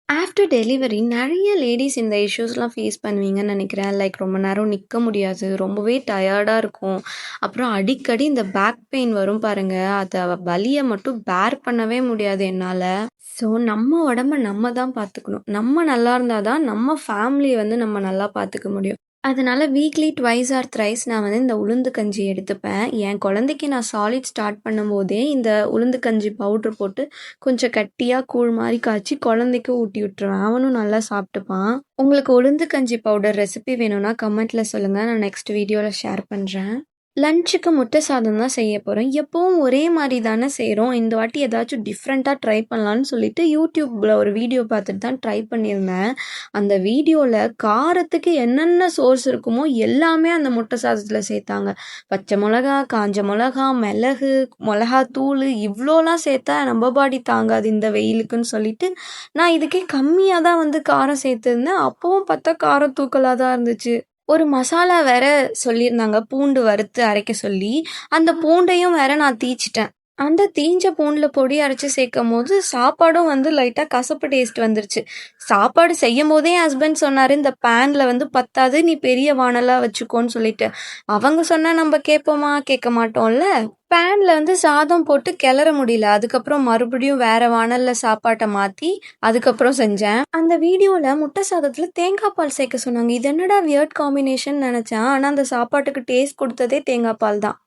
After delivery நெறைய ladies இந்த இஷ்யூஸ்லாம் face பண்ணுவீங்கன்னு நெனைக்கிறேன். லைக் ரொம்ப நேரம் நிக்க முடியாது. ரொம்பவே டயர்டா இருக்கும். அப்புறம் அடிக்கடி இந்த பேக் பெயின் வரும் பாருங்க. அத வலிய மட்டும் பேர் பண்ணவே முடியாது என்னால. ஸோ நம்ம உடம்ப நம்ம தான் பார்த்துக்கணும். நம்ம நல்லா இருந்தா தான் நம்ம ஃபேமிலிய வந்து நம்ம நல்லா பார்த்துக்க முடியும். அதனால வீக்லி ட்வைஸ் ஆர் த்ரைஸ் நான் வந்து இந்த உளுந்து கஞ்சி எடுத்துப்பேன். என் குழந்தைக்கு நான் சாலிட் ஸ்டார்ட் பண்ணும்போதே இந்த உளுந்து கஞ்சி பவுடர் போட்டு கொஞ்சம் கட்டியா கூழ் மாரி காய்ச்சி குழந்தைக்கு ஊட்டி விட்டுருவேன். அவனும் நல்லா சாப்பிட்டுப்பான். உங்களுக்கு உளுந்து கஞ்சி பவுடர் ரெசிபி வேணும்னா கமெண்ட்ல சொல்லுங்க. நான் நெக்ஸ்ட் வீடியோல ஷேர் பண்றேன். லஞ்சுக்கு முட்டை சாதம் தான் செய்ய போறேன். எப்பவும் ஒரே மாரி தானே செய்றோம். இந்த வாட்டி ஏதாச்சும் டிஃப்ரெண்ட்டா ட்ரை பண்ணலான்னு சொல்லிட்டு யூடியூப்ல ஒரு வீடியோ பார்த்துட்டு தான் ட்ரை பண்ணியிருந்தேன். அந்த வீடியோல காரத்துக்கு என்னென்ன சோர்ஸ் இருக்குமோ எல்லாமே அந்த முட்டை சாதத்துல சேர்த்தாங்க. பச்சை மொளகா, காஞ்ச மொளகா, மிளகு, மொளகாத்தூளு இவ்ளோலாம் சேர்த்தா நம்ம பாடி தாங்காது இந்த வெயிலுக்குன்னு சொல்லிட்டு, நான் இதுக்கே கம்மியா தான் வந்து காரம் சேர்த்துருந்தேன். அப்பவும் பார்த்தா காரம் தூக்கலா தான் இருந்துச்சு. ஒரு மசாலா வேற சொல்லியிருந்தாங்க. பூண்டு வறுத்து அரைக்க சொல்லி. அந்த பூண்டையும் வேற நான் தீச்சிட்டேன். அந்த தீஞ்ச பூண்டுல பொடி அரைச்சு சேர்க்கும்போது, சாப்பாடும் வந்து லைட்டா கசப்பு டேஸ்ட் வந்துருச்சு. சாப்பாடு செய்யும்போதே என் ஹஸ்பண்ட் சொன்னாரு, "இந்த பேன்ல வந்து பத்தாது. நீ பெரிய வாணலா வச்சுக்கோன்னு" சொல்லிட்டு. அவங்க சொன்னா நம்ப கேட்போமா? கேட்க மாட்டோம்ல. பேன்ல வந்து சாதம் போட்டு கிளற முடியல. அதுக்கப்புறம் மறுபடியும் வேற வாணல்ல சாப்பாட்ட மாத்தி, அதுக்கப்புறம் செஞ்சேன். அந்த வீடியோல முட்டை சாதத்துல தேங்காய் பால் சேர்க்க சொன்னாங்க. இது என்னடா வியர்ட் காம்பினேஷன் நெனச்சேன். ஆனா அந்த சாப்பாட்டுக்கு டேஸ்ட் குடுத்ததே தேங்காய் பால் தான்.